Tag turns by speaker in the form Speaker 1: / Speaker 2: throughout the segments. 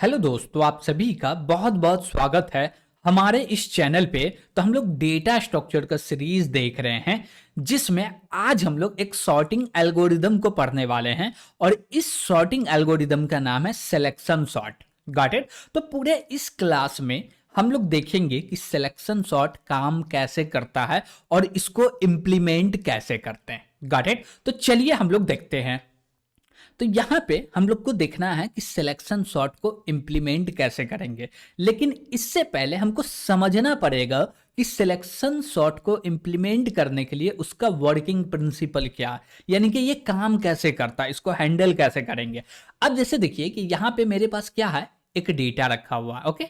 Speaker 1: Hello दोस्तों, आप सभी का बहुत बहुत स्वागत है हमारे इस चैनल पे। तो हम लोग डेटा स्ट्रक्चर का सीरीज देख रहे हैं जिसमें आज हम लोग एक सॉर्टिंग एल्गोरिदम को पढ़ने वाले हैं और इस सॉर्टिंग एल्गोरिदम का नाम है सिलेक्शन सॉर्ट। Got it. तो पूरे इस क्लास में हम लोग देखेंगे कि सिलेक्शन सॉर्ट काम कैसे करता है और इसको इम्प्लीमेंट कैसे करते हैं। Got it. तो चलिए हम लोग देखते हैं। तो यहाँ पे हम लोग को देखना है कि सिलेक्शन सॉर्ट को इम्प्लीमेंट कैसे करेंगे, लेकिन इससे पहले हमको समझना पड़ेगा कि सिलेक्शन सॉर्ट को इम्प्लीमेंट करने के लिए उसका वर्किंग प्रिंसिपल क्या है, यानी कि ये काम कैसे करता है, इसको हैंडल कैसे करेंगे। अब जैसे देखिए कि यहाँ पे मेरे पास क्या है, एक डेटा रखा हुआ है। ओके।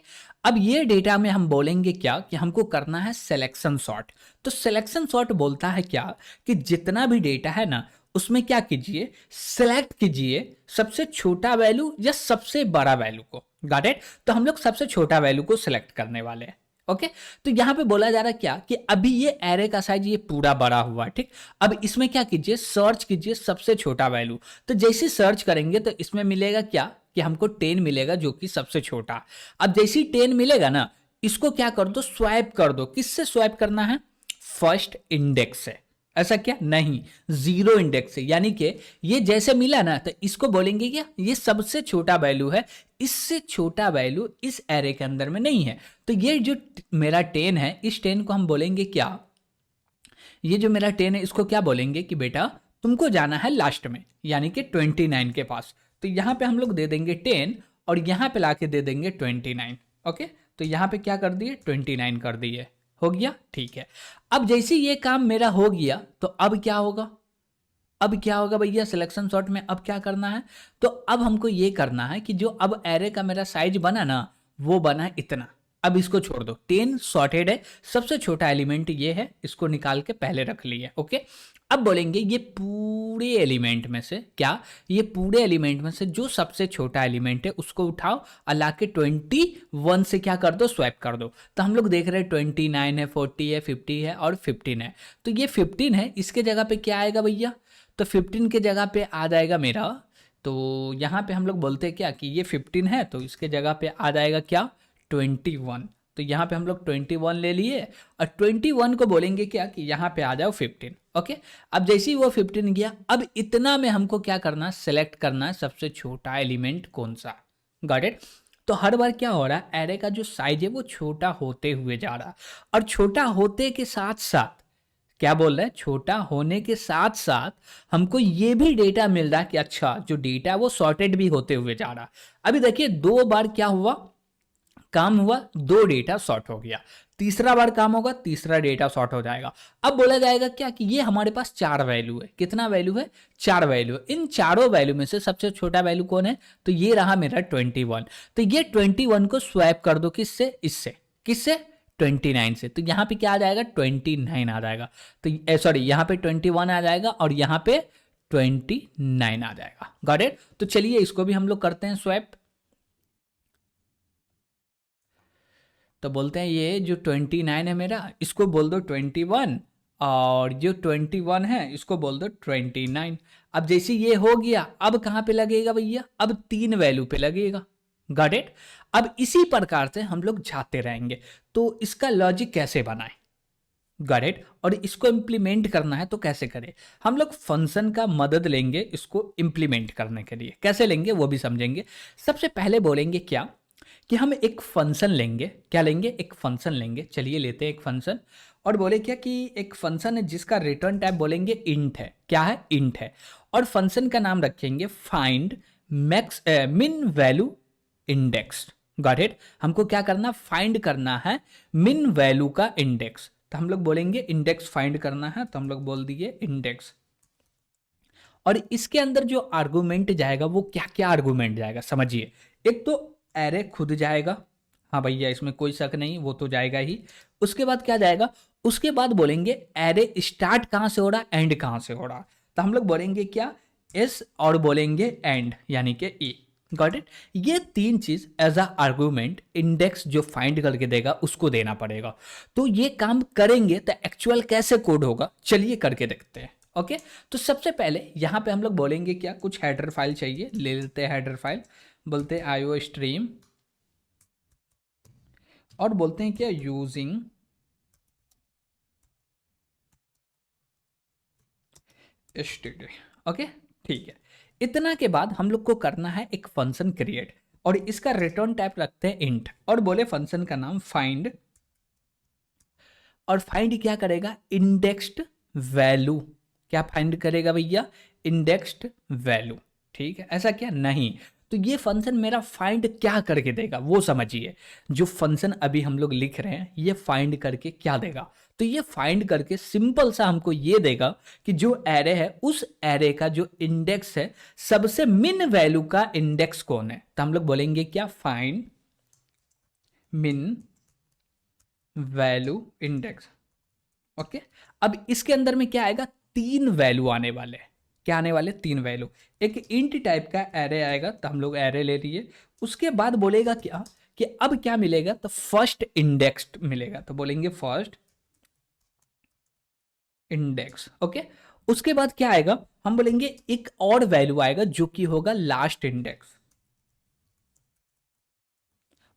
Speaker 1: अब ये डेटा में हम बोलेंगे क्या कि हमको करना है सिलेक्शन सॉर्ट। तो सिलेक्शन सॉर्ट बोलता है क्या कि जितना भी डेटा है ना उसमें क्या कीजिए, सिलेक्ट कीजिए सबसे छोटा वैल्यू या सबसे बड़ा वैल्यू को। Got it. तो हम लोग सबसे छोटा वैल्यू को सिलेक्ट करने वाले हैं। ओके। तो यहां पे बोला जा रहा है क्या कि अभी ये एरे का साइज ये पूरा बड़ा हुआ है, ठीक। अब इसमें क्या कीजिए, सर्च कीजिए सबसे छोटा वैल्यू। तो जैसे सर्च करेंगे तो इसमें मिलेगा क्या कि हमको 10 मिलेगा जो कि सबसे छोटा। अब जैसे ही 10 मिलेगा ना, इसको क्या कर दो, स्वैप कर दो। किससे स्वैप करना है? फर्स्ट इंडेक्स से। ऐसा क्या नहीं, जीरो इंडेक्स से। यानी कि ये जैसे मिला ना तो इसको बोलेंगे क्या, ये सबसे छोटा वैल्यू है, इससे छोटा वैल्यू इस एरे के अंदर में नहीं है। तो ये जो मेरा 10 है, इस 10 को हम बोलेंगे क्या, ये जो मेरा 10 है इसको क्या बोलेंगे कि बेटा तुमको जाना है लास्ट में, यानी कि 29 के पास। तो यहां पे हम लोग दे देंगे 10 और यहां पे लाके दे देंगे 29। ओके। तो यहां पे क्या कर दिए, 29 कर दिए। हो गया, ठीक है। अब जैसे ये काम मेरा हो गया तो अब क्या होगा, अब क्या होगा भैया सिलेक्शन सॉर्ट में अब क्या करना है। तो अब हमको ये करना है कि जो अब एरे का मेरा साइज बना ना, वो बना है इतना। अब इसको छोड़ दो, 10 सॉर्टेड है, सबसे छोटा एलिमेंट ये है, इसको निकाल के पहले रख लिए। ओके। अब बोलेंगे ये पूरे एलिमेंट में से क्या, ये पूरे एलिमेंट में से जो सबसे छोटा एलिमेंट है उसको उठाओ और लाके 21 से क्या कर दो, स्वैप कर दो। तो हम लोग देख रहे हैं 29 है, 40 है, 50 है और 15 है। तो ये 15 है, इसके जगह पे क्या आएगा भैया, तो 15 के जगह पे आ जाएगा मेरा, तो यहाँ पे हम लोग बोलते हैं क्या कि ये 15 है तो इसके जगह पे आ जाएगा क्या, 21। तो यहाँ पे हम लोग 21 ले लिए और 21 को बोलेंगे क्या कि यहाँ पे आ जाओ 15। ओके। अब जैसे ही वो 15 गया, अब इतना में हमको क्या करना है, सेलेक्ट करना है सबसे छोटा एलिमेंट कौन सा। Got it. तो हर बार क्या हो रहा है, एरे का जो साइज है वो छोटा होते हुए जा रहा है, और छोटा होते के साथ साथ क्या बोल रहे हैं, छोटा होने के साथ साथ हमको ये भी डेटा मिल रहा है कि अच्छा जो डेटा है वो सॉर्टेड भी होते हुए जा रहा है। अभी देखिए 2 बार क्या हुआ, काम हुआ, 2 डेटा सॉर्ट हो गया। तीसरा बार काम होगा, तीसरा डेटा सॉर्ट हो जाएगा। अब बोला जाएगा क्या कि ये हमारे पास 4 वैल्यू है। कितना वैल्यू है, 4 वैल्यू। इन चारों वैल्यू में से सबसे छोटा वैल्यू कौन है, तो ये रहा मेरा 21। तो ये 21 को स्वैप कर दो किससे, इससे, किससे, 29 से। तो यहाँ पे क्या आ जाएगा, 29 आ जाएगा। तो सॉरी, यहाँ पे 21 आ जाएगा और यहाँ पे 29 आ जाएगा। Got it. तो चलिए इसको भी हम लोग करते हैं स्वैप। तो बोलते हैं ये जो 29 है मेरा, इसको बोल दो 21, और जो 21 है इसको बोल दो 29। अब जैसे ये हो गया, अब कहाँ पे लगेगा भैया, अब 3 वैल्यू पे लगेगा। Got it. अब इसी प्रकार से हम लोग जाते रहेंगे। तो इसका लॉजिक कैसे बनाएं, गॉट इट। और इसको इम्प्लीमेंट करना है तो कैसे करें, हम लोग फंक्शन का मदद लेंगे इसको इम्प्लीमेंट करने के लिए। कैसे लेंगे वो भी समझेंगे। सबसे पहले बोलेंगे क्या कि हम एक फंक्शन लेंगे। क्या लेंगे, एक फंक्शन लेंगे। चलिए लेते हैं एक फंक्शन, और बोले क्या कि एक फंक्शन है जिसका रिटर्न टाइप बोलेंगे इंट है। क्या है, इंट है। और फंक्शन का नाम रखेंगे find max min value index. Got it. हमको क्या करना, फाइंड करना है मिन वैल्यू का इंडेक्स। तो हम लोग बोलेंगे इंडेक्स फाइंड करना है, तो हम लोग बोल दिए इंडेक्स। और इसके अंदर जो आर्गुमेंट जाएगा वो क्या क्या आर्गुमेंट जाएगा समझिए। एक तो एरे खुद जाएगा, हाँ भैया इसमें कोई शक नहीं, वो तो जाएगा ही। उसके बाद क्या जाएगा, उसके बाद बोलेंगे एरे स्टार्ट कहाँ से हो रहा, एंड कहाँ से हो रहा। तो हम लोग बोलेंगे क्या, एस, और बोलेंगे एंड यानी कि ए। Got it. ये 3 चीज एज अ आर्गुमेंट इंडेक्स जो फाइंड करके देगा उसको देना पड़ेगा। तो ये काम करेंगे तो एक्चुअल कैसे कोड होगा, चलिए करके देखते हैं। ओके। तो सबसे पहले यहां पे हम लोग बोलेंगे क्या, कुछ हेडर फाइल चाहिए, ले लेते हैं हेडर फाइल। बोलते हैं आईओ स्ट्रीम, और बोलते हैं क्या यूजिंग std। ओके, ठीक है। इतना के बाद हम लोग को करना है एक फंक्शन क्रिएट, और इसका रिटर्न टाइप रखते हैं इंट, और बोले फंक्शन का नाम फाइंड, और फाइंड क्या करेगा, इंडेक्स्ड वैल्यू। क्या फाइंड करेगा भैया, इंडेक्स्ड वैल्यू। ठीक है, ऐसा क्या नहीं, तो ये फंक्शन मेरा फाइंड क्या करके देगा वो समझिए। जो फंक्शन अभी हम लोग लिख रहे हैं ये फाइंड करके क्या देगा, तो ये फाइंड करके सिंपल सा हमको ये देगा कि जो एरे है उस एरे का जो इंडेक्स है, सबसे मिन वैल्यू का इंडेक्स कौन है। तो हम लोग बोलेंगे क्या, फाइंड मिन वैल्यू इंडेक्स। ओके, अब इसके अंदर में क्या आएगा, 3 वैल्यू आने वाले। क्या आने वाले, 3 वैल्यू। एक इंट टाइप का एरे आएगा, तो हम लोग एरे ले लिए। उसके बाद बोलेगा क्या कि अब क्या मिलेगा, तो फर्स्ट इंडेक्स मिलेगा, तो बोलेंगे फर्स्ट इंडेक्स। ओके, उसके बाद क्या आएगा, हम बोलेंगे एक और वैल्यू आएगा जो कि होगा लास्ट इंडेक्स।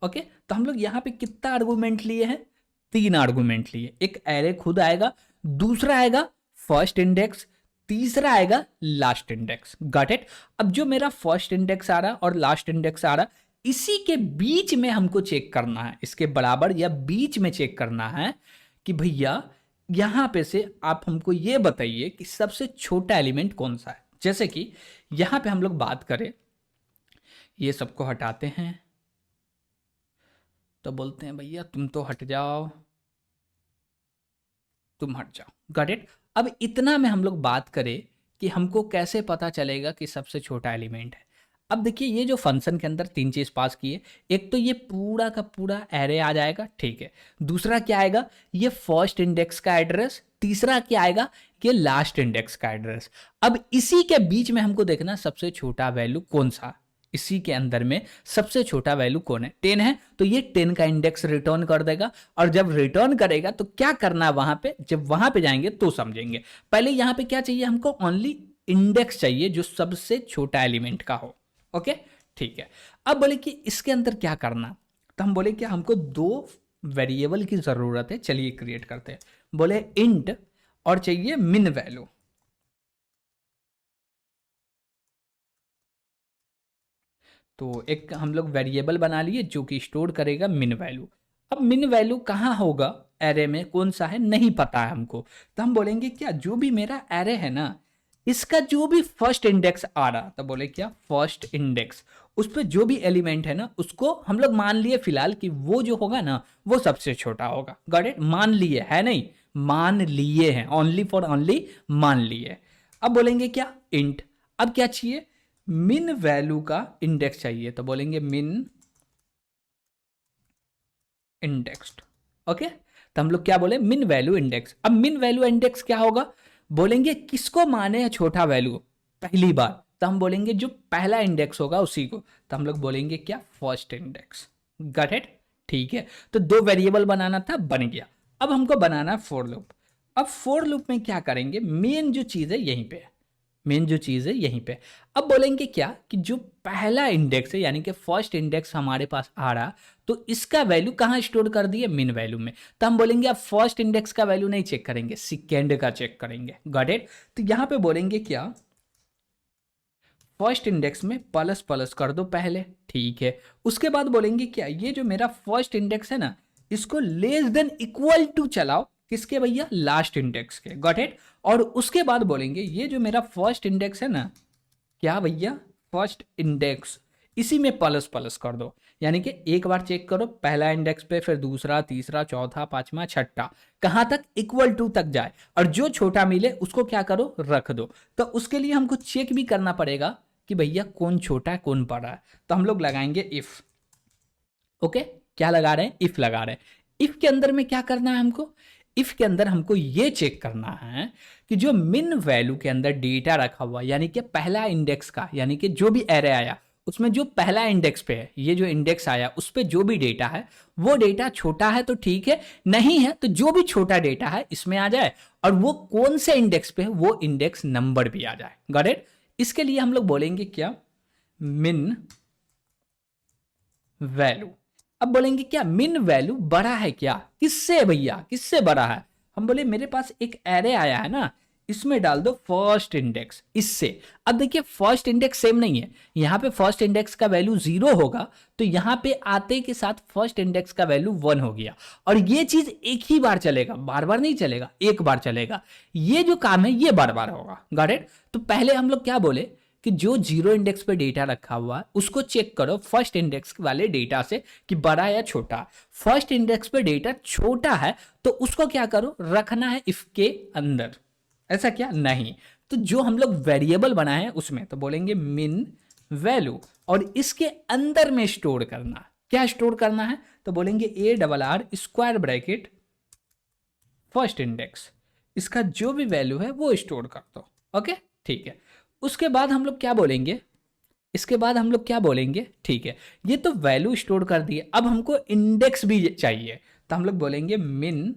Speaker 1: ओके, तो हम लोग यहां पे कितना आर्गुमेंट लिए हैं, 3 आर्गुमेंट लिए। एक एरे खुद आएगा, दूसरा आएगा फर्स्ट इंडेक्स, तीसरा आएगा लास्ट इंडेक्स। Got it. अब जो मेरा फर्स्ट इंडेक्स आ रहा और लास्ट इंडेक्स आ रहा, इसी के बीच में हमको चेक करना है, इसके बराबर या बीच में चेक करना है कि भैया यहां पे से आप हमको ये बताइए कि सबसे छोटा एलिमेंट कौन सा है। जैसे कि यहां पे हम लोग बात करें, ये सबको हटाते हैं, तो बोलते हैं भैया तुम तो हट जाओ, तुम हट जाओ। Got it. अब इतना में हम लोग बात करें कि हमको कैसे पता चलेगा कि सबसे छोटा एलिमेंट है। अब देखिए ये जो फंक्शन के अंदर 3 चीज पास किए, एक तो ये पूरा का पूरा एरे आ जाएगा, ठीक है। दूसरा क्या आएगा, ये फर्स्ट इंडेक्स का एड्रेस। तीसरा क्या आएगा, ये लास्ट इंडेक्स का एड्रेस। अब इसी के बीच में हमको देखना सबसे छोटा वैल्यू कौन सा, इसी के अंदर में सबसे छोटा वैल्यू कौन है, 10 है, तो ये 10 का इंडेक्स रिटर्न कर देगा। और जब रिटर्न करेगा तो क्या करना है वहां पे, जब वहां पे जाएंगे तो समझेंगे। पहले यहां पे क्या चाहिए हमको, ओनली इंडेक्स चाहिए जो सबसे छोटा एलिमेंट का हो। ओके, ठीक है। अब बोले कि इसके अंदर क्या करना, तो हम बोले कि हमको 2 वेरिएबल की जरूरत है, चलिए क्रिएट करते हैं। बोले इंट, और चाहिए मिन वैल्यू। तो एक हम लोग वेरिएबल बना लिए जो कि स्टोर करेगा मिन वैल्यू। अब मिन वैल्यू कहाँ होगा, एरे में कौन सा है नहीं पता है हमको, तो हम बोलेंगे क्या, जो भी मेरा एरे है ना, इसका जो भी फर्स्ट इंडेक्स आ रहा, तो बोले क्या फर्स्ट इंडेक्स, उस पर जो भी एलिमेंट है ना उसको हम लोग मान लिए फिलहाल कि वो जो होगा ना वो सबसे छोटा होगा। Got it. मान लिए है, नहीं मान लिए हैं, ओनली फॉर ओनली मान लिए। अब बोलेंगे क्या, इंट। अब क्या चाहिए, मिन वैल्यू का इंडेक्स चाहिए, तो बोलेंगे मिन इंडेक्स्ड। ओके, तो हम लोग क्या बोले, मिन वैल्यू इंडेक्स। अब मिन वैल्यू इंडेक्स क्या होगा, बोलेंगे किसको माने है छोटा वैल्यू, पहली बार, तो हम बोलेंगे जो पहला इंडेक्स होगा उसी को, तो हम लोग बोलेंगे क्या, फर्स्ट इंडेक्स। Got it. ठीक है, तो 2 वेरिएबल बनाना था, बन गया। अब हमको बनाना है फॉर लूप। अब फॉर लूप में क्या करेंगे, मेन जो चीज है यहीं पे, मेन जो चीज है यहीं पे। अब बोलेंगे क्या कि जो पहला इंडेक्स है यानी कि फर्स्ट इंडेक्स हमारे पास आ रहा, तो इसका वैल्यू कहाँ स्टोर कर दिए, मिन वैल्यू में। तो हम बोलेंगे अब फर्स्ट इंडेक्स का वैल्यू नहीं चेक करेंगे, सेकेंड का चेक करेंगे। Got it. तो यहां पे बोलेंगे क्या, फर्स्ट इंडेक्स में प्लस प्लस कर दो पहले, ठीक है। उसके बाद बोलेंगे क्या, ये जो मेरा फर्स्ट इंडेक्स है ना, इसको लेस देन इक्वल टू चलाओ, किसके भैया, लास्ट इंडेक्स के। Got it. और उसके बाद बोलेंगे ये जो मेरा फर्स्ट इंडेक्स है ना, क्या भैया, फर्स्ट इंडेक्स, इसी में प्लस प्लस कर दो, यानी कि एक बार चेक करो पहला इंडेक्स पे, फिर दूसरा, तीसरा, चौथा, पांचवा, छठा, कहां तक, इक्वल टू तक जाए, और जो छोटा मिले उसको क्या करो, रख दो। तो उसके लिए हमको चेक भी करना पड़ेगा कि भैया कौन छोटा है कौन बड़ा है, तो हम लोग लगाएंगे इफ। ओके, क्या लगा रहे हैं, इफ लगा रहे हैं। इफ के अंदर में क्या करना है हमको, इफ के अंदर हमको ये चेक करना है कि जो मिन वैल्यू के अंदर डेटा रखा हुआ, यानी कि पहला इंडेक्स का, यानी कि जो भी एरे आया उसमें जो पहला इंडेक्स पे है, ये जो इंडेक्स आया उस पे जो भी डेटा है वो डेटा छोटा है तो ठीक है, नहीं है तो जो भी छोटा डेटा है इसमें आ जाए, और वो कौन से इंडेक्स पे है वो इंडेक्स नंबर भी आ जाए। Got it. इसके लिए हम लोग बोलेंगे क्या, मिन वैल्यू। अब बोलेंगे क्या मिन वैल्यू बड़ा है क्या, किससे भैया, किससे बड़ा है? हम बोले मेरे पास एक एरे आया है ना, इसमें डाल दो फर्स्ट इंडेक्स इससे। अब देखिए फर्स्ट इंडेक्स सेम नहीं है, यहाँ पे फर्स्ट इंडेक्स का वैल्यू 0 होगा, तो यहाँ पे आते के साथ फर्स्ट इंडेक्स का वैल्यू 1 हो गया। और ये चीज एक ही बार चलेगा, बार बार नहीं चलेगा, एक बार चलेगा। ये जो काम है ये बार बार होगा। Got it? तो पहले हम लोग क्या बोले कि जो 0 इंडेक्स पे डेटा रखा हुआ है उसको चेक करो फर्स्ट इंडेक्स वाले डेटा से कि बड़ा या छोटा। फर्स्ट इंडेक्स पे डेटा छोटा है तो उसको क्या करो, रखना है इफ के अंदर। ऐसा क्या नहीं, तो जो हम लोग वेरिएबल बनाए हैं उसमें तो बोलेंगे मिन वैल्यू, और इसके अंदर में स्टोर करना। क्या स्टोर करना है? तो बोलेंगे ARR square bracket first index, इसका जो भी वैल्यू है वो स्टोर कर दो। ओके ठीक है। उसके बाद हम लोग क्या बोलेंगे, इसके बाद हम लोग क्या बोलेंगे, ठीक है ये तो वैल्यू स्टोर कर दिए, अब हमको इंडेक्स भी चाहिए, तो हम लोग बोलेंगे मिन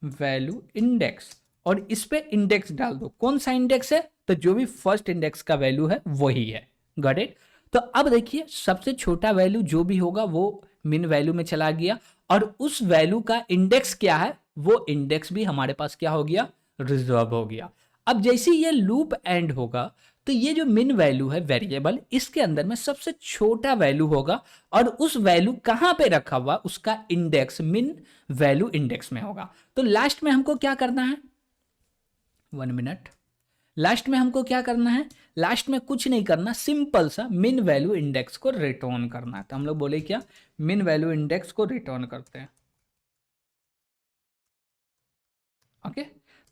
Speaker 1: वैल्यू इंडेक्स, और इस पे इंडेक्स डाल दो। कौन सा इंडेक्स है? तो जो भी फर्स्ट इंडेक्स का वैल्यू है वही है। Got it? तो अब देखिए सबसे छोटा वैल्यू जो भी होगा वो मिन वैल्यू में चला गया, और उस वैल्यू का इंडेक्स क्या है, वो इंडेक्स भी हमारे पास क्या हो गया, रिजर्व हो गया। अब जैसे ये लूप एंड होगा तो ये जो मिन वैल्यू है वेरिएबल, इसके अंदर में सबसे छोटा वैल्यू होगा, और उस वैल्यू कहां पे रखा हुआ, उसका इंडेक्स मिन वैल्यू इंडेक्स में होगा। तो लास्ट में हमको क्या करना है, 1 मिनट, लास्ट में हमको क्या करना है, लास्ट में कुछ नहीं करना, सिंपल सा मिन वैल्यू इंडेक्स को रिटर्न करना है। तो हम लोग बोले क्या, मिन वैल्यू इंडेक्स को रिटर्न करते हैं। ओके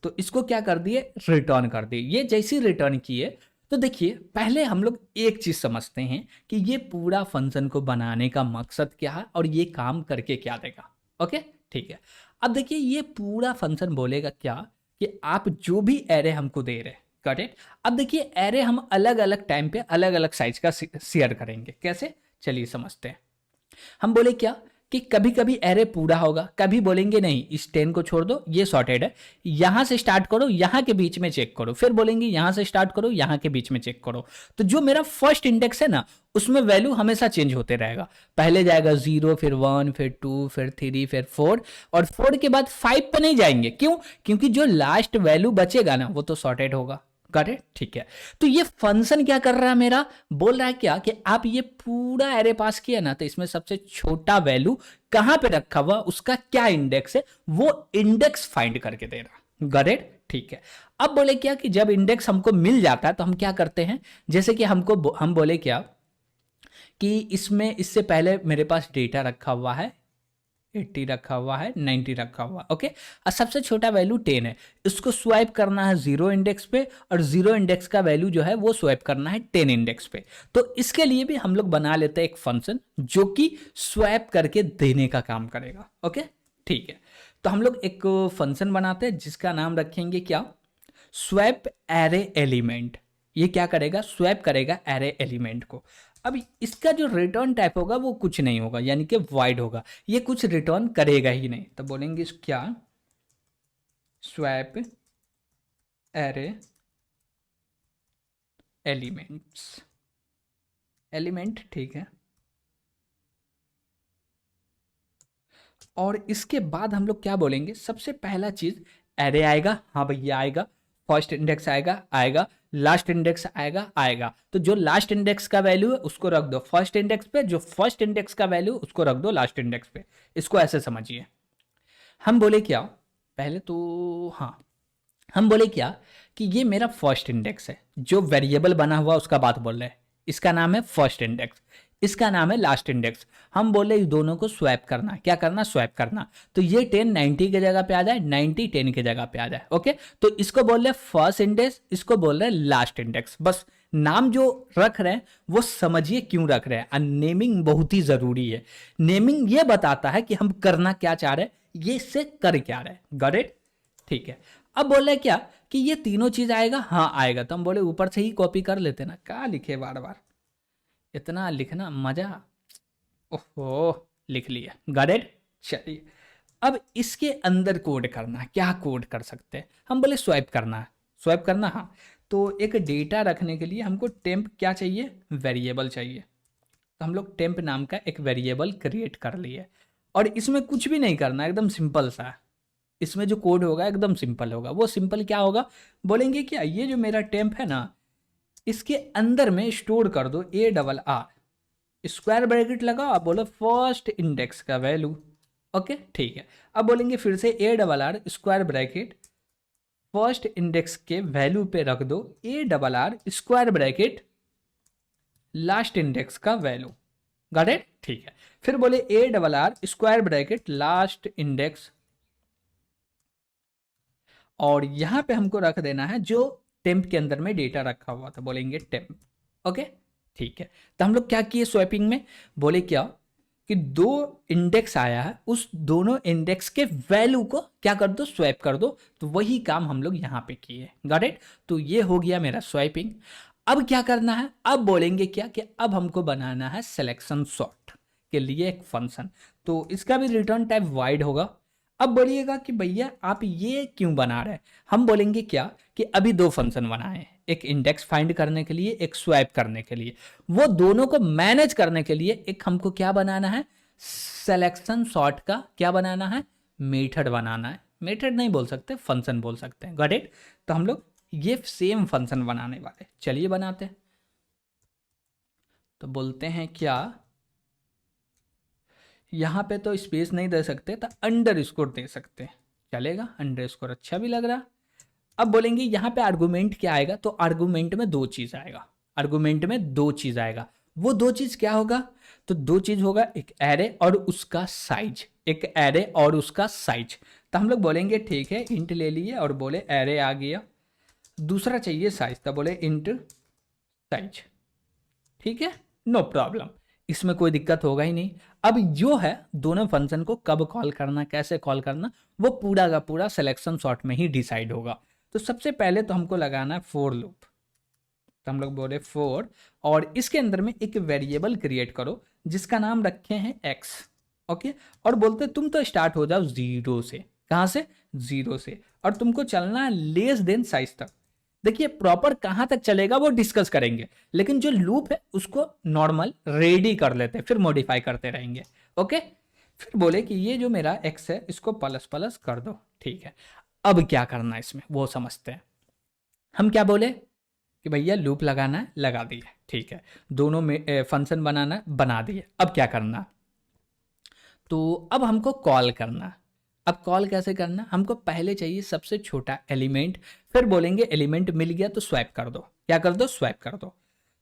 Speaker 1: तो इसको क्या कर दिए, रिटर्न कर दिए। ये जैसे रिटर्न किए तो देखिए पहले हम लोग एक चीज समझते हैं कि ये पूरा फंक्शन को बनाने का मकसद क्या है और ये काम करके क्या देगा। ओके ठीक है। अब देखिए ये पूरा फंक्शन बोलेगा क्या, कि आप जो भी एरे हमको दे रहे हैं, गॉट इट? अब देखिए एरे हम अलग अलग टाइम पे अलग अलग साइज का शेयर करेंगे। कैसे, चलिए समझते हैं। हम बोले क्या कि कभी कभी एरे पूरा होगा, कभी बोलेंगे नहीं इस 10 को छोड़ दो ये सॉर्टेड है, यहां से स्टार्ट करो यहां के बीच में चेक करो, फिर बोलेंगे यहां से स्टार्ट करो यहां के बीच में चेक करो। तो जो मेरा फर्स्ट इंडेक्स है ना उसमें वैल्यू हमेशा चेंज होते रहेगा, पहले जाएगा 0 फिर 1 फिर 2 फिर 3 फिर 4, और 4 के बाद 5 पे नहीं जाएंगे। क्यों? क्योंकि जो लास्ट वैल्यू बचेगा ना वो तो सॉर्टेड होगा। Got it? ठीक है। तो ये फंक्शन क्या कर रहा है मेरा, बोल रहा है क्या कि आप ये पूरा एरे पास किया ना, तो इसमें सबसे छोटा वैल्यू कहां पे रखा हुआ, उसका क्या इंडेक्स है, वो इंडेक्स फाइंड करके दे रहा। Got it? ठीक है। अब बोले क्या कि जब इंडेक्स हमको मिल जाता है तो हम क्या करते हैं, जैसे कि हम बोले क्या कि इसमें इससे पहले मेरे पास डेटा रखा हुआ है 80 रखा हुआ है, 90 रखा हुआ, ओके। और सबसे छोटा वैल्यू 10 है, इसको स्वाइप करना है 0 इंडेक्स पे, और 0 इंडेक्स का वैल्यू जो है वो स्वाइप करना है 10 इंडेक्स पे। तो इसके लिए भी हम लोग बना लेते हैं एक फंक्शन जो कि स्वैप करके देने का काम करेगा। ओके ठीक है। तो हम लोग एक फंक्शन बनाते हैं जिसका नाम रखेंगे क्या, स्वैप एरे एलिमेंट। ये क्या करेगा, स्वैप करेगा एरे एलिमेंट को। अब इसका जो रिटर्न टाइप होगा वो कुछ नहीं होगा, यानी कि वाइड होगा, ये कुछ रिटर्न करेगा ही नहीं। तो बोलेंगे क्या, स्वैप एरे एलिमेंट्स, एलिमेंट, ठीक है। और इसके बाद हम लोग क्या बोलेंगे, सबसे पहला चीज एरे आएगा, हाँ भैया आएगा, फर्स्ट इंडेक्स आएगा आएगा, लास्ट इंडेक्स आएगा आएगा। तो जो लास्ट इंडेक्स का वैल्यू है उसको रख दो फर्स्ट इंडेक्स पे, जो फर्स्ट इंडेक्स का वैल्यू उसको रख दो लास्ट इंडेक्स पे। इसको ऐसे समझिए। हम बोले क्या, पहले तो हाँ, हम बोले क्या कि ये मेरा फर्स्ट इंडेक्स है, जो वेरिएबल बना हुआ उसका बात बोल रहे हैं, इसका नाम है फर्स्ट इंडेक्स, इसका नाम है लास्ट इंडेक्स। हम बोले इस दोनों को स्वैप करना, क्या करना, स्वैप करना। तो ये 10 90 की जगह पे आ जाए, 90 10 की जगह पे आ जाए। ओके तो इसको बोल रहे हैं फर्स्ट इंडेक्स, इसको बोल रहे हैं लास्ट इंडेक्स। बस नाम जो रख रहे हैं वो समझिए क्यों रख रहे हैं। नेमिंग बहुत ही जरूरी है, नेमिंग ये बताता है कि हम करना क्या चाह रहे हैं, ये इससे कर क्या रहे हैं। Got it? ठीक है। अब बोल रहे क्या कि ये तीनों चीज आएगा, हाँ आएगा। तो हम बोले ऊपर से ही कॉपी कर लेते ना, क्या लिखे बार बार, इतना लिखना मजा, ओहो लिख लिया। Got it? चलिए अब इसके अंदर कोड करना है, क्या कोड कर सकते हैं, हम बोले स्वाइप करना है, स्वाइप करना, हाँ। तो एक डेटा रखने के लिए हमको टेम्प क्या चाहिए, वेरिएबल चाहिए। तो हम लोग टेम्प नाम का एक वेरिएबल क्रिएट कर लिए, और इसमें कुछ भी नहीं करना, एकदम सिंपल सा है। इसमें जो कोड होगा एकदम सिंपल होगा। वो सिंपल क्या होगा, बोलेंगे क्या, ये जो मेरा टेम्प है ना, इसके अंदर में स्टोर कर दो A double R, square bracket लगाओ, आप बोलो फर्स्ट इंडेक्स का वैल्यू। ओके ठीक है। अब बोलेंगे फिर से A double R square bracket first index के वैल्यू पे रख दो A double R square bracket last index का वैल्यू। Got it? ठीक है। फिर बोले A double R square bracket last index, और यहां पे हमको रख देना है जो टेम्प के अंदर में डेटा रखा हुआ था, बोलेंगे टेम्प। ओके ठीक है। तो हम लोग क्या किए स्वैपिंग में, बोले क्या कि दो इंडेक्स आया है, उस दोनों इंडेक्स के वैल्यू को क्या कर दो, स्वैप कर दो। तो वही काम हम लोग यहां पे किए। Got it? तो ये हो गया मेरा स्वैपिंग। अब क्या करना है, अब बोलेंगे क्या कि अब हमको बनाना है सिलेक्शन सॉर्ट के लिए एक फंक्शन। तो इसका भी रिटर्न टाइप वाइड होगा। अब बोलिएगा कि भैया आप ये क्यों बना रहे हैं, हम बोलेंगे क्या कि अभी दो फंक्शन बनाए हैं, एक इंडेक्स फाइंड करने के लिए, एक स्वैप करने के लिए। वो दोनों को मैनेज करने के लिए एक हमको क्या बनाना है, सिलेक्शन सॉर्ट का क्या बनाना है, मेथड बनाना है। मेथड नहीं बोल सकते, फंक्शन बोल सकते हैं। Got it? तो हम लोग ये सेम फंक्शन बनाने वाले, चलिए बनाते हैं। तो बोलते हैं क्या, यहाँ पे तो स्पेस नहीं दे सकते, तो अंडर स्कोर दे सकते हैं, चलेगा, अंडर स्कोर अच्छा भी लग रहा। अब बोलेंगे यहाँ पे आर्गुमेंट क्या आएगा, तो आर्गुमेंट में दो चीज आएगा, आर्गुमेंट में दो चीज आएगा। वो दो चीज क्या होगा, तो दो चीज होगा, एक एरे और उसका साइज, एक एरे और उसका साइज। तो हम लोग बोलेंगे ठीक है, इंट ले लिए और बोले एरे आ गया, दूसरा चाहिए साइज, तो बोले इंट साइज। ठीक है, नो प्रॉब्लम, इसमें कोई दिक्कत होगा ही नहीं। अब जो है दोनों फंक्शन को कब कॉल करना, कैसे कॉल करना, वो पूरा का पूरा सिलेक्शन सॉर्ट में ही डिसाइड होगा। तो सबसे पहले तो हमको लगाना है फोर लूप। तो हम लोग बोले फोर, और इसके अंदर में एक वेरिएबल क्रिएट करो जिसका नाम रखे हैं एक्स। ओके, और बोलते तुम तो स्टार्ट हो जाओ जीरो से, कहाँ से, जीरो से, और तुमको चलना है लेस देन साइज तक। देखिए प्रॉपर कहां तक चलेगा वो डिस्कस करेंगे, लेकिन जो लूप है उसको नॉर्मल रेडी कर लेते हैं, फिर मॉडिफाई करते रहेंगे। ओके, फिर बोले कि ये जो मेरा एक्स है इसको प्लस प्लस कर दो। ठीक है, अब क्या करना है इसमें वो समझते हैं। हम क्या बोले कि भैया लूप लगाना है, लगा दिए। ठीक है, दोनों में फंक्शन बनाना है, बना दिए। अब क्या करना, तो अब हमको कॉल करना। अब कॉल कैसे करना, हमको पहले चाहिए सबसे छोटा एलिमेंट, फिर बोलेंगे एलिमेंट मिल गया तो स्वैप कर दो, क्या कर दो, स्वैप कर दो।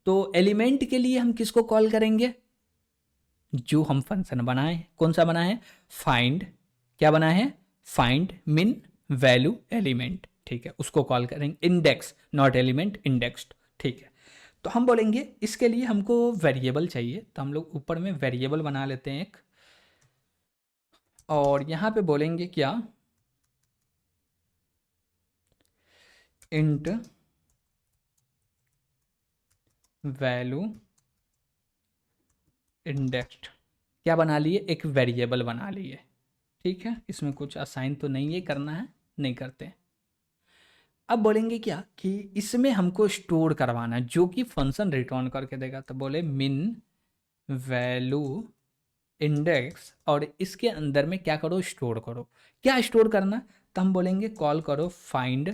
Speaker 1: तो एलिमेंट के लिए हम किसको कॉल करेंगे, जो हम फंक्शन बनाए, कौन सा बनाए, फाइंड, क्या बनाए हैं, फाइंड मिन वैल्यू एलिमेंट। ठीक है, उसको कॉल करेंगे, इंडेक्स नॉट एलिमेंट, इंडेक्स्ड। ठीक है, तो हम बोलेंगे इसके लिए हमको वेरिएबल चाहिए, तो हम लोग ऊपर में वेरिएबल बना लेते हैं एक, और यहां पे बोलेंगे क्या, इंट वैल्यू इंडेक्स्ड, क्या बना लिए, एक वेरिएबल बना लिए। ठीक है, इसमें कुछ असाइन तो नहीं है, करना है, नहीं करते। अब बोलेंगे क्या कि इसमें हमको स्टोर करवाना है जो कि फंक्शन रिटर्न करके देगा। तो बोले मिन वैल्यू इंडेक्स, और इसके अंदर में क्या करो, स्टोर करो। क्या स्टोर करना, तो हम बोलेंगे कॉल करो फाइंड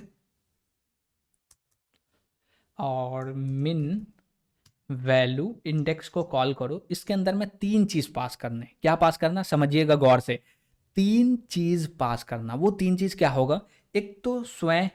Speaker 1: और मिन वैल्यू इंडेक्स को कॉल करो। इसके अंदर में तीन चीज पास करने, क्या पास करना, समझिएगा गौर से, तीन चीज पास करना। वो तीन चीज क्या होगा, एक तो स्वयं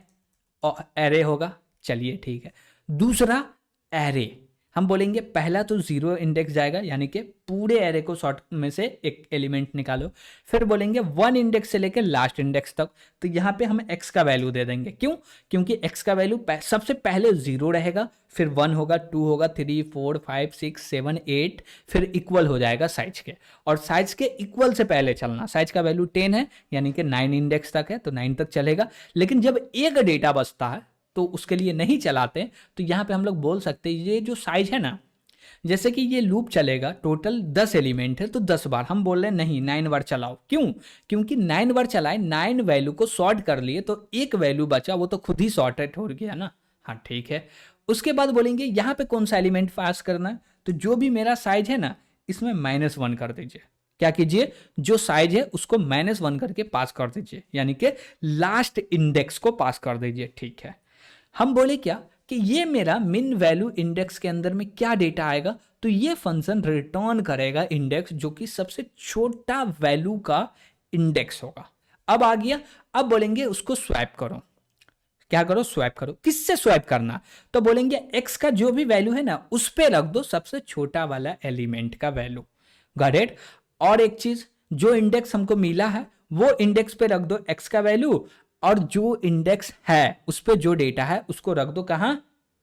Speaker 1: और एरे होगा, चलिए ठीक है। दूसरा एरे, हम बोलेंगे पहला तो जीरो इंडेक्स जाएगा, यानी कि पूरे एरे को शॉर्ट में से एक एलिमेंट निकालो। फिर बोलेंगे वन इंडेक्स से लेकर लास्ट इंडेक्स तक, तो यहाँ पे हम एक्स का वैल्यू दे देंगे। क्यों, क्योंकि एक्स का वैल्यू सबसे पहले जीरो रहेगा, फिर वन होगा, टू होगा, three, four, five, six, seven, eight, फिर इक्वल हो जाएगा साइज के, और साइज के इक्वल से पहले चलना। साइज का वैल्यू 10 है, यानी कि 9 इंडेक्स तक है, तो 9 तक चलेगा। लेकिन जब एक डेटा बचता है तो उसके लिए नहीं चलाते, तो यहाँ पे हम लोग बोल सकते हैं ये जो साइज है ना, जैसे कि ये लूप चलेगा, टोटल 10 एलिमेंट है, तो 10 बार हम बोल रहे हैं नहीं 9 बार चलाओ। क्यों, क्योंकि 9 बार चलाए, 9 वैल्यू को सॉर्ट कर लिए, तो एक वैल्यू बचा, वो तो खुद ही सॉर्टेड हो गया ना। हाँ ठीक है, उसके बाद बोलेंगे यहाँ पे कौन सा एलिमेंट पास करना है, तो जो भी मेरा साइज है ना इसमें -1 कर दीजिए। क्या कीजिए, जो साइज है उसको -1 करके पास कर दीजिए, यानी कि लास्ट इंडेक्स को पास कर दीजिए। ठीक है, हम बोले क्या कि ये मेरा मिन वैल्यू इंडेक्स के अंदर में क्या डेटा आएगा, तो ये फंक्शन रिटर्न करेगा इंडेक्स जो कि सबसे छोटा वैल्यू का इंडेक्स होगा। अब आ गया, अब बोलेंगे उसको स्वैप करो। क्या करो, स्वैप करो। किससे स्वैप करना, तो बोलेंगे x का जो भी वैल्यू है ना उस पे रख दो सबसे छोटा वाला एलिमेंट का वैल्यू। Got it. और एक चीज, जो इंडेक्स हमको मिला है वो इंडेक्स पे रख दो x का वैल्यू, और जो इंडेक्स है उस पे जो डेटा है उसको रख दो कहां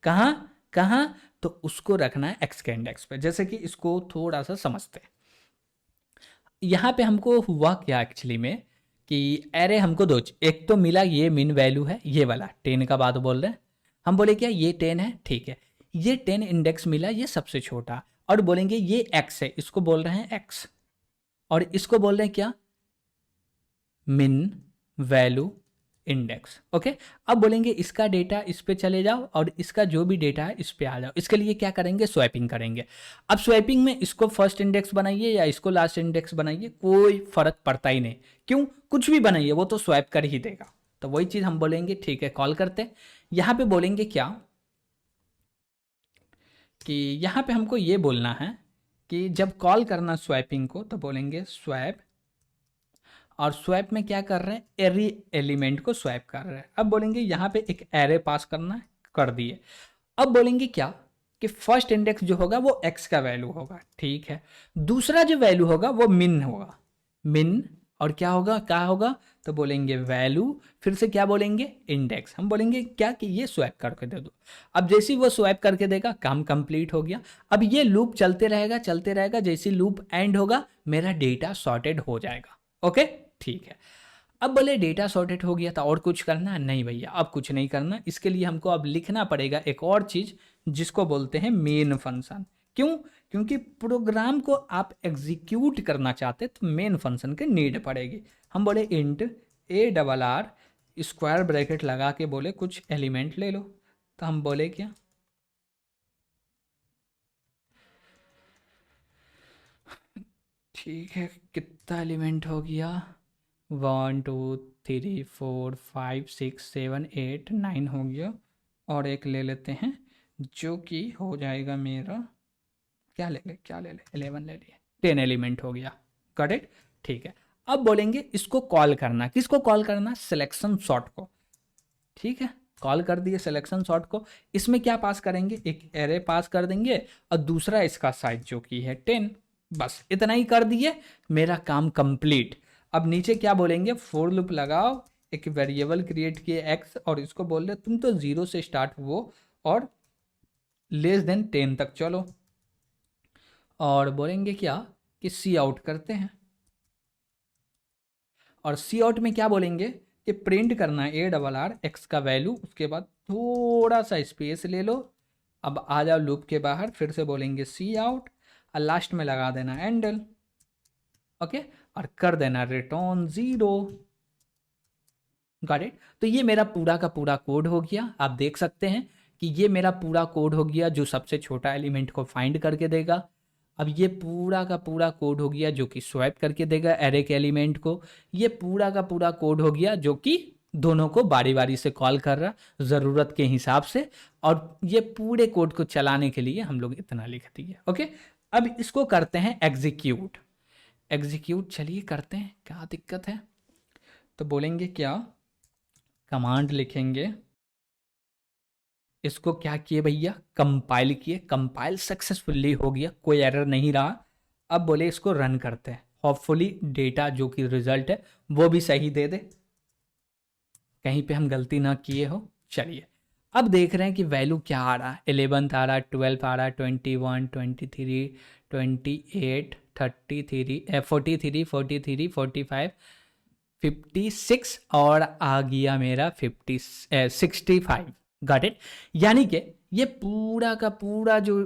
Speaker 1: कहां कहां, तो उसको रखना है x के इंडेक्स पे। जैसे कि इसको थोड़ा सा समझते हैं, यहां पे हमको हुआ क्या एक्चुअली में कि एरे हमको दो, एक तो मिला ये मिन वैल्यू है ये वाला 10 का बात बोल रहे हैं, हम बोले क्या ये 10 है, ठीक है, ये 10 इंडेक्स मिला ये सबसे छोटा, और बोलेंगे ये x है, इसको बोल रहे हैं x, और इसको बोल रहे हैं क्या, मिन वैल्यू इंडेक्स। ओके, अब बोलेंगे इसका डेटा इस पे चले जाओ और इसका जो भी डेटा है इस पे आ जाओ। इसके लिए क्या करेंगे, स्वैपिंग करेंगे। अब स्वैपिंग में इसको फर्स्ट इंडेक्स बनाइए या इसको लास्ट इंडेक्स बनाइए, कोई फर्क पड़ता ही नहीं। क्यों, कुछ भी बनाइए वो तो स्वैप कर ही देगा। तो वही चीज हम बोलेंगे, ठीक है, कॉल करते हैं। यहां पे बोलेंगे क्या कि यहां पे हमको ये बोलना है कि जब कॉल करना स्वैपिंग को तो बोलेंगे स्वैप, और स्वैप में क्या कर रहे हैं, एरी एलिमेंट को स्वैप कर रहे हैं। अब बोलेंगे यहाँ पे एक एरे पास करना है, कर दिए। अब बोलेंगे क्या कि फर्स्ट इंडेक्स जो होगा वो x का वैल्यू होगा, ठीक है, दूसरा जो वैल्यू होगा वो मिन होगा, मिन, और क्या होगा, क्या होगा, तो बोलेंगे वैल्यू, फिर से क्या बोलेंगे, इंडेक्स। हम बोलेंगे क्या कि ये स्वैप करके दे दो। अब जैसे ही वो स्वैप करके देगा काम कंप्लीट हो गया। अब ये लूप चलते रहेगा चलते रहेगा, जैसे लूप एंड होगा मेरा डेटा सॉर्टेड हो जाएगा। ओके, ठीक है। अब बोले डेटा सॉर्टेड हो गया था, और कुछ करना है, नहीं भैया अब कुछ नहीं करना। इसके लिए हमको अब लिखना पड़ेगा एक और चीज जिसको बोलते हैं मेन फंक्शन। क्यों, क्योंकि प्रोग्राम को आप एग्जीक्यूट करना चाहते तो मेन फंक्शन की नीड पड़ेगी। हम बोले इंट ARR स्क्वायर ब्रैकेट लगा के बोले कुछ एलिमेंट ले लो, तो हम बोले क्या, ठीक है, कितना एलिमेंट हो गया, 1 2 3 4 5 6 7 8 9 हो गया, और एक ले लेते हैं जो कि हो जाएगा मेरा, क्या ले ले 11 ले लिए, 10 एलिमेंट हो गया। गॉट इट, ठीक है। अब बोलेंगे इसको कॉल करना, किसको कॉल करना, सिलेक्शन सॉर्ट को, ठीक है, कॉल कर दिए सिलेक्शन सॉर्ट को। इसमें क्या पास करेंगे, एक एरे पास कर देंगे और दूसरा इसका साइज जो कि है 10, बस इतना ही कर दिए, मेरा काम कंप्लीट। अब नीचे क्या बोलेंगे, फोर लूप लगाओ, एक वेरिएबल क्रिएट किए x, और इसको बोल रहे तुम तो 0 से स्टार्ट हुओ और <10 तक चलो, और बोलेंगे क्या कि सी आउट करते हैं, और सी आउट में क्या बोलेंगे कि प्रिंट करना है ARR x का वैल्यू, उसके बाद थोड़ा सा स्पेस ले लो, अब आ जाओ लूप के बाहर, फिर से बोलेंगे सी आउट, और लास्ट में लगा देना एंडल। ओके, और कर देना रिटर्न 0। Got it. तो ये मेरा पूरा का पूरा कोड हो गया। आप देख सकते हैं कि ये मेरा पूरा कोड हो गया जो सबसे छोटा एलिमेंट को फाइंड करके देगा। अब ये पूरा का पूरा कोड हो गया जो कि स्वैप करके देगा एरे के एलिमेंट को। ये पूरा का पूरा कोड हो गया जो कि दोनों को बारी बारी से कॉल कर रहा ज़रूरत के हिसाब से, और ये पूरे कोड को चलाने के लिए हम लोग इतना लिख दिए। ओके, अब इसको करते हैं एग्जीक्यूट। एग्जीक्यूट चलिए करते हैं, क्या दिक्कत है। तो बोलेंगे क्या, कमांड लिखेंगे, इसको क्या किए भैया, कंपाइल किए, कंपाइल सक्सेसफुली हो गया, कोई एरर नहीं रहा। अब बोले इसको रन करते हैं, होपफुली डेटा जो कि रिजल्ट है वो भी सही दे दे, कहीं पे हम गलती ना किए हो। चलिए अब देख रहे हैं कि वैल्यू क्या आ रहा है, 11 आ रहा है, 12 आ रहा है, 21 23 28 33 43 43 45 56 और आ गया मेरा 65। Got it. यानी कि ये पूरा का पूरा जो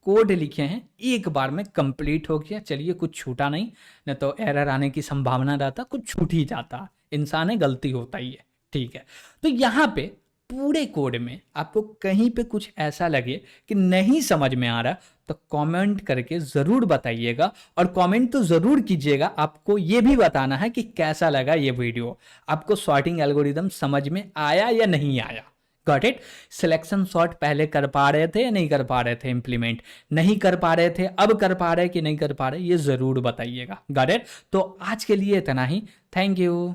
Speaker 1: कोड लिखे हैं एक बार में कंप्लीट हो गया। चलिए कुछ छूटा नहीं तो एरर आने की संभावना रहता, कुछ छूट ही जाता, इंसान है गलती होता ही है। ठीक है, तो यहाँ पे पूरे कोड में आपको कहीं पे कुछ ऐसा लगे कि नहीं समझ में आ रहा, तो कमेंट करके ज़रूर बताइएगा। और कमेंट तो ज़रूर कीजिएगा, आपको ये भी बताना है कि कैसा लगा ये वीडियो, आपको सॉर्टिंग एल्गोरिदम समझ में आया या नहीं आया। Got it. सिलेक्शन सॉर्ट पहले कर पा रहे थे या नहीं कर पा रहे थे, इंप्लीमेंट नहीं कर पा रहे थे, अब कर पा रहे कि नहीं कर पा रहे, ये ज़रूर बताइएगा। Got it. तो आज के लिए इतना ही। Thank you.